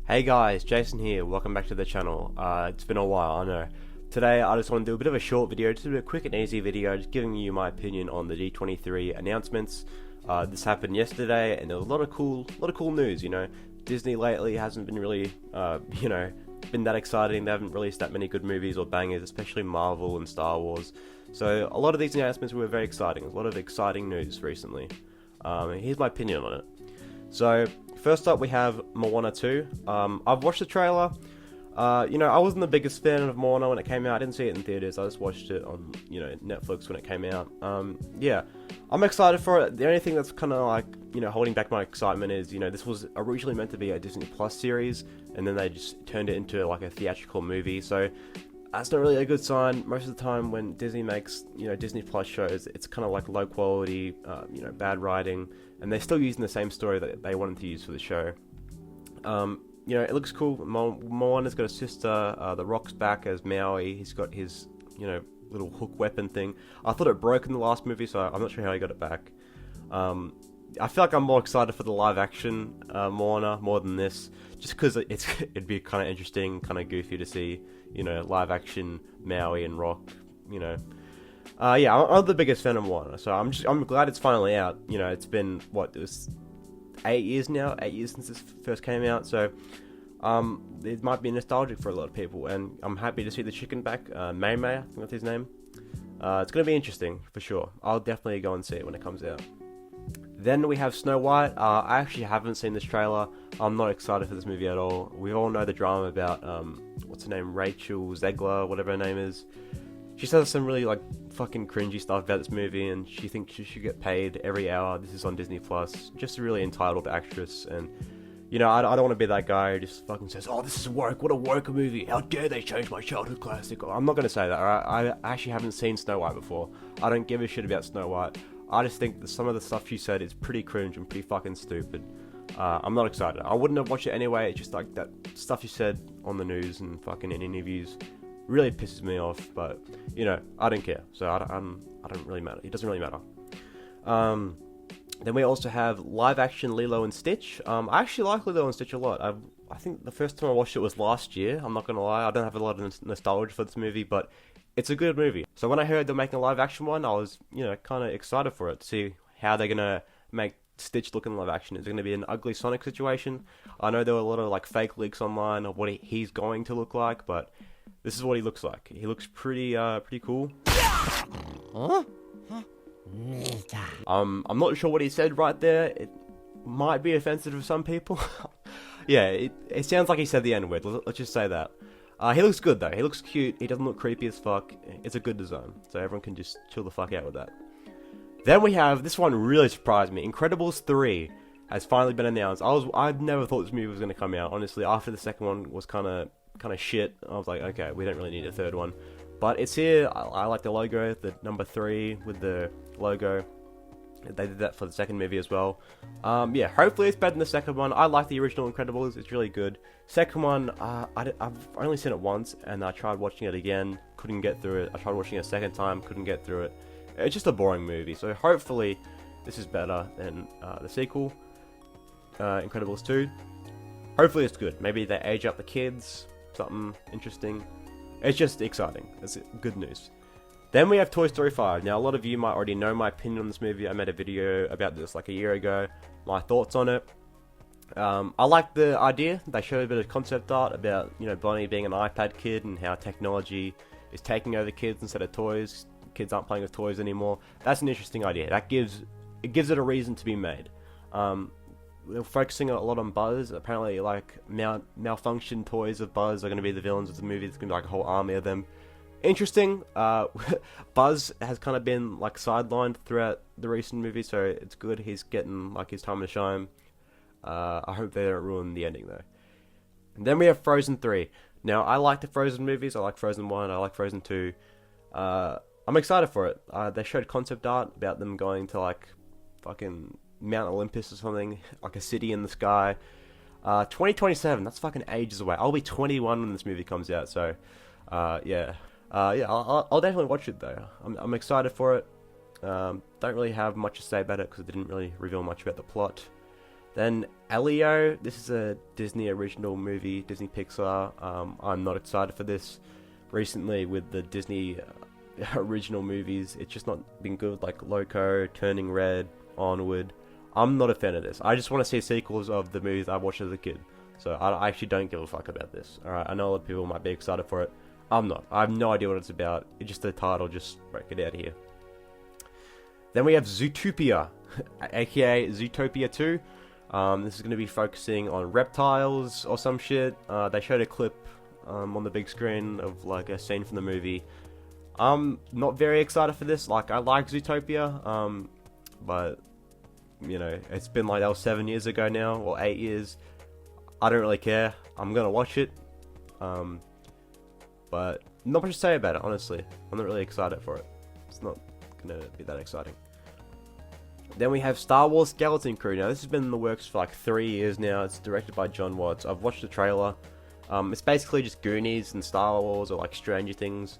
Hey guys, Jason here, welcome back to the channel. It's been a while, I know. Today I just want to do a bit of a short video, just a quick and easy video, just giving you my opinion on the D23 announcements. This happened yesterday and there was a lot of cool news, you know. Disney lately hasn't been really, been that exciting. They haven't released that many good movies or bangers, especially Marvel and Star Wars. So a lot of these announcements were very exciting, a lot of exciting news recently. Here's my opinion on it. So, first up we have Moana 2. I've watched the trailer. I wasn't the biggest fan of Moana when it came out. I didn't see it in theaters. I just watched it on, Netflix when it came out. I'm excited for it. The only thing that's kind of like, holding back my excitement is, this was originally meant to be a Disney Plus series, and then they just turned it into like a theatrical movie. So that's not really a good sign. Most of the time when Disney makes, Disney Plus shows, it's kind of like low quality, bad writing, and they're still using the same story that they wanted to use for the show. It looks cool. Moana's got a sister. The Rock's back as Maui. He's got his, little hook weapon thing. I thought it broke in the last movie, so I'm not sure how he got it back. I feel like I'm more excited for the live action Moana more than this, just because it'd be kind of interesting, kind of goofy to see, live action Maui and Rock, I'm the biggest fan of Moana, so I'm glad it's finally out. It's been it was 8 years now, 8 years since this first came out, so it might be nostalgic for a lot of people, and I'm happy to see the chicken back, May, I think that's his name. It's going to be interesting, for sure. I'll definitely go and see it when it comes out. Then we have Snow White. I actually haven't seen this trailer. I'm not excited for this movie at all. We all know the drama about, what's her name, Rachel Zegler, whatever her name is. She says some really, fucking cringy stuff about this movie, and she thinks she should get paid every hour. This is on Disney Plus. Just a really entitled actress, and, I don't want to be that guy who just fucking says, oh, this is work, what a work movie, how dare they change my childhood classic. I'm not going to say that, alright? I actually haven't seen Snow White before. I don't give a shit about Snow White. I just think that some of the stuff she said is pretty cringe and pretty fucking stupid. I'm not excited. I wouldn't have watched it anyway. It's just like that stuff she said on the news and fucking in interviews really pisses me off. But I don't care. So I don't really matter. It doesn't really matter. Then we also have live action Lilo and Stitch. I actually like Lilo and Stitch a lot. I think the first time I watched it was last year. I'm not gonna lie. I don't have a lot of nostalgia for this movie, but it's a good movie. So when I heard they're making a live action one, I was, kind of excited for it to see how they're gonna make Stitch look in live action. Is it gonna be an ugly Sonic situation? I know there were a lot of fake leaks online of what he's going to look like, but this is what he looks like. He looks pretty cool. Huh? I'm not sure what he said right there. It might be offensive to some people. Yeah, it sounds like he said the N-word. Let's just say that. He looks good though. He looks cute. He doesn't look creepy as fuck. It's a good design, so everyone can just chill the fuck out with that. Then we have this one really surprised me. Incredibles 3 has finally been announced. I've never thought this movie was going to come out. Honestly, after the second one was kind of shit, I was like, okay, we don't really need a third one. But it's here. I like the logo, the number 3 with the logo. They did that for the second movie as well. Hopefully it's better than the second one. I like the original Incredibles. It's really good. Second one, I've only seen it once, and I tried watching it again. Couldn't get through it. I tried watching it a second time. Couldn't get through it. It's just a boring movie. So hopefully this is better than the sequel, Incredibles 2. Hopefully it's good. Maybe they age up the kids. Something interesting. It's just exciting. It's good news. Then we have Toy Story 5. Now, a lot of you might already know my opinion on this movie. I made a video about this like a year ago. My thoughts on it. I like the idea. They showed a bit of concept art about, Bonnie being an iPad kid and how technology is taking over kids instead of toys. Kids aren't playing with toys anymore. That's an interesting idea. It gives it a reason to be made. They're focusing a lot on Buzz. Apparently, malfunction toys of Buzz are going to be the villains of the movie. There's going to be a whole army of them. Interesting. Buzz has kind of been sidelined throughout the recent movies, so it's good he's getting his time to shine. I hope they don't ruin the ending though. And then we have Frozen 3. Now I like the Frozen movies. I like Frozen 1. I like Frozen 2. I'm excited for it. They showed concept art about them going to fucking Mount Olympus or something, like a city in the sky. 2027. That's fucking ages away. I'll be 21 when this movie comes out. So, I'll definitely watch it though. I'm excited for it. Don't really have much to say about it because it didn't really reveal much about the plot. Then Elio, this is a Disney original movie, Disney Pixar. I'm not excited for this. Recently with the Disney original movies, it's just not been good, like Loco, Turning Red, Onward. I'm not a fan of this. I just want to see sequels of the movies I watched as a kid. So I actually don't give a fuck about this. Alright, I know a lot of people might be excited for it. I'm not. I have no idea what it's about. It's just the title, just break it out of here. Then we have Zootopia, aka Zootopia 2. This is going to be focusing on reptiles or some shit. They showed a clip on the big screen of like a scene from the movie. I'm not very excited for this. Like, I like Zootopia, but you know, it's been like that was 7 years ago now, or 8 years. I don't really care. I'm gonna watch it, but not much to say about it, honestly. I'm not really excited for it. It's not gonna be that exciting. Then we have Star Wars Skeleton Crew. Now, this has been in the works for like 3 years now. It's directed by John Watts. I've watched the trailer. It's basically just Goonies and Star Wars, or like Stranger Things.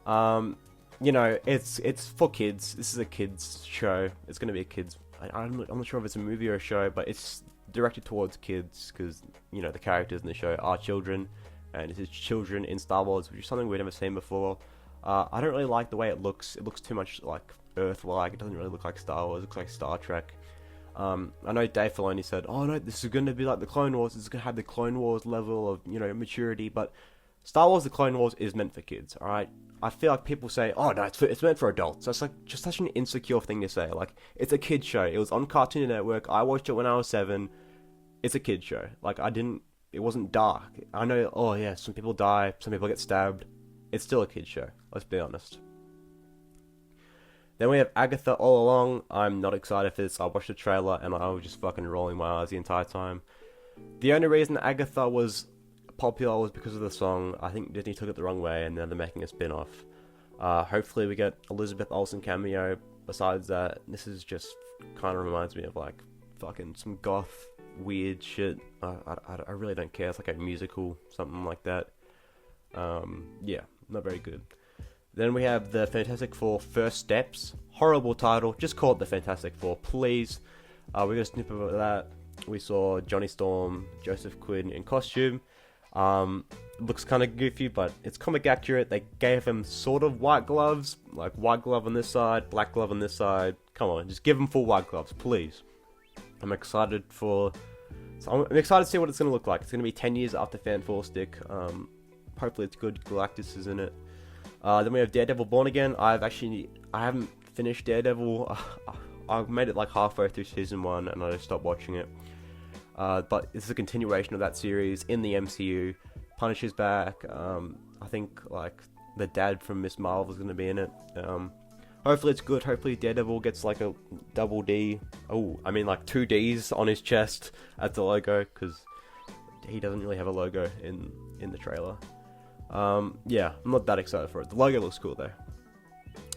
You know, it's for kids. This is a kids show. It's gonna be a kids. I'm not sure if it's a movie or a show, but it's directed towards kids because, you know, the characters in the show are children, and this is children in Star Wars, which is something we've never seen before. I don't really like the way it looks. It looks too much like Earth-like. It doesn't really look like Star Wars. It looks like Star Trek. I know Dave Filoni said, "Oh no, this is going to be like the Clone Wars. This is going to have the Clone Wars level of, you know, maturity." But Star Wars: The Clone Wars is meant for kids. All right. I feel like people say, "Oh no, it's meant for adults." That's like just such an insecure thing to say. Like, it's a kid show. It was on Cartoon Network. I watched it when I was 7. It's a kid show. Like, it wasn't dark. I know. Oh yeah, some people die. Some people get stabbed. It's still a kid show. Let's be honest. Then we have Agatha All Along. I'm not excited for this. I watched the trailer and I was just fucking rolling my eyes the entire time. The only reason Agatha was popular was because of the song. I think Disney took it the wrong way and now they're making a spin-off. Hopefully we get Elizabeth Olsen cameo. Besides that, this is just kind of reminds me of like fucking some goth weird shit. I really don't care. It's like a musical, something like that. Yeah, not very good. Then we have the Fantastic Four First Steps. Horrible title. Just call it the Fantastic Four, please. We got a snippet of that. We saw Johnny Storm, Joseph Quinn in costume. Looks kind of goofy, but it's comic accurate. They gave him sort of white gloves, like white glove on this side, black glove on this side. Come on, just give him full white gloves, please. I'm excited to see what it's going to look like. It's going to be 10 years after Fan Four Stick. Hopefully it's good. Galactus is in it. Then we have Daredevil Born Again. I haven't finished Daredevil. I've made it like halfway through season 1 and I just stopped watching it. But this is a continuation of that series in the MCU. Punisher's back. I think like the dad from Miss Marvel is going to be in it. Hopefully it's good. Hopefully Daredevil gets like a double D. Oh, I mean like 2 Ds on his chest as the logo, because he doesn't really have a logo in the trailer. Yeah, I'm not that excited for it. The logo looks cool though.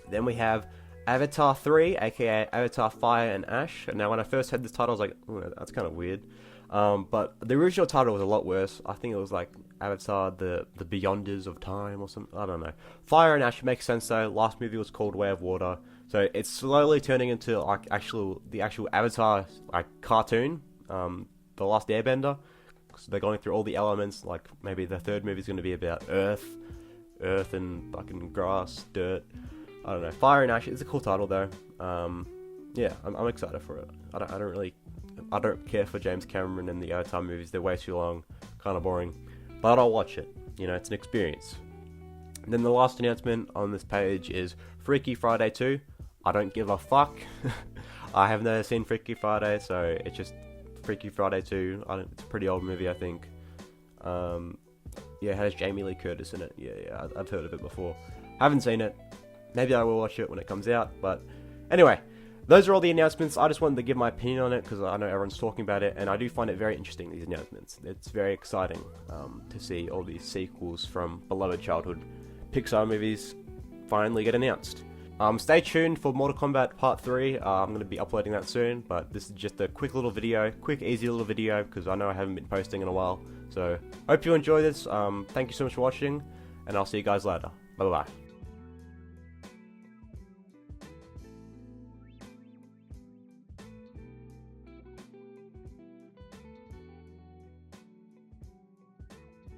Then we have Avatar 3, aka Avatar Fire and Ash. Now when I first heard this title I was like, oh, that's kind of weird. But the original title was a lot worse. I think it was like Avatar the Beyonders of Time or something. I don't know. Fire and Ash makes sense though. Last movie was called Way of Water. So it's slowly turning into like the actual Avatar like cartoon. The Last Airbender. So they're going through all the elements. Like maybe the third movie is going to be about Earth and fucking grass, dirt. I don't know. Fire and Ash is a cool title though. Yeah, I'm excited for it. I don't care for James Cameron and the Avatar movies. They're way too long, kind of boring. But I'll watch it. You know, it's an experience. And then the last announcement on this page is Freaky Friday 2. I don't give a fuck. I have never seen Freaky Friday, so it's just Freaky Friday 2. It's a pretty old movie, I think. Yeah, it has Jamie Lee Curtis in it. Yeah, I've heard of it before. Haven't seen it. Maybe I will watch it when it comes out. But anyway, those are all the announcements. I just wanted to give my opinion on it because I know everyone's talking about it, and I do find it very interesting, these announcements. It's very exciting to see all these sequels from beloved childhood Pixar movies finally get announced. Stay tuned for Mortal Kombat Part 3. I'm going to be uploading that soon, but this is just a quick little video, easy little video, because I know I haven't been posting in a while. So, hope you enjoy this. Thank you so much for watching, and I'll see you guys later. Bye-bye.